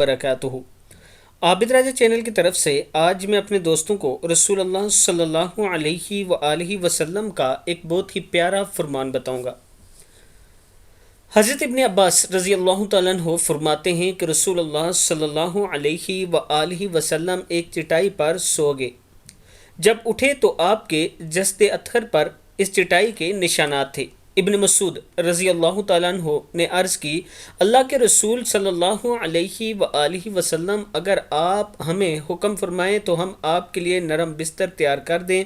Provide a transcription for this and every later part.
बरकातुहू। आबिद राजा channel की तरफ से आज मैं अपने दोस्तों को रसूल अल्लाह सल्लल्लाहु अलैहि वसल्लम का एक बहुत ही प्यारा फरमान बताऊंगा। हज़रत इब्न अब्बास रज़ी अल्लाह तआला अन्हु फरमाते हैं कि रसूल अल्लाह सल्लल्लाहु अलैहि वसल्लम एक चटाई पर सो गए। जब उठे तो आपके जस्ते अतहर पर इस चटाई के निशानात थे। इब्न मसूद रज़ी अल्लाह तआला अन्हु ने अर्ज़ की, अल्लाह के रसूल सल्लल्लाहु अलैहि वसल्लम, अगर आप हमें हुक्म फरमाएं तो हम आपके लिए नरम बिस्तर तैयार कर दें।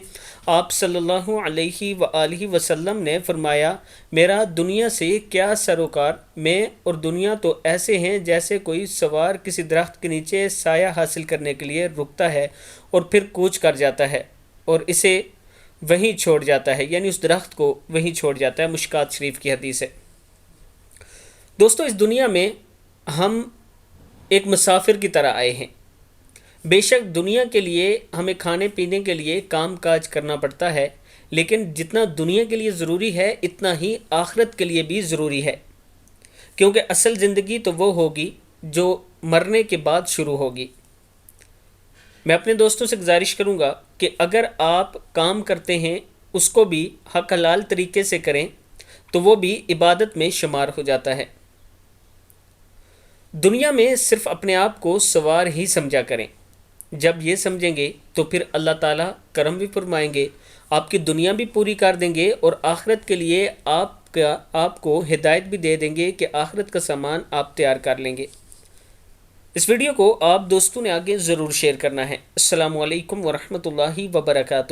आप सल्लल्लाहु अलैहि वसल्लम ने फरमाया, मेरा दुनिया से क्या सरोकार, मैं और दुनिया तो ऐसे हैं जैसे कोई सवार किसी दरख्त के नीचे साया हासिल करने के लिए रुकता है और फिर कूच कर जाता है और इसे वहीं छोड़ जाता है, यानी उस दरख्त को वहीं छोड़ जाता है। मुश्कात शरीफ की हदीस है। दोस्तों, इस दुनिया में हम एक मुसाफिर की तरह आए हैं। बेशक दुनिया के लिए हमें खाने पीने के लिए काम काज करना पड़ता है, लेकिन जितना दुनिया के लिए ज़रूरी है इतना ही आखिरत के लिए भी ज़रूरी है, क्योंकि असल ज़िंदगी तो वो होगी जो मरने के बाद शुरू होगी। मैं अपने दोस्तों से गुजारिश करूंगा कि अगर आप काम करते हैं उसको भी हक हलाल तरीके से करें तो वो भी इबादत में शुमार हो जाता है। दुनिया में सिर्फ अपने आप को सवार ही समझा करें। जब ये समझेंगे तो फिर अल्लाह ताला करम भी फरमाएंगे, आपकी दुनिया भी पूरी कर देंगे और आखिरत के लिए आपको हिदायत भी दे देंगे कि आखिरत का सामान आप तैयार कर लेंगे। इस वीडियो को आप दोस्तों ने आगे ज़रूर शेयर करना है। अस्सलामु अलैकुम वरहमतुल्लाहि वबरकातुहू।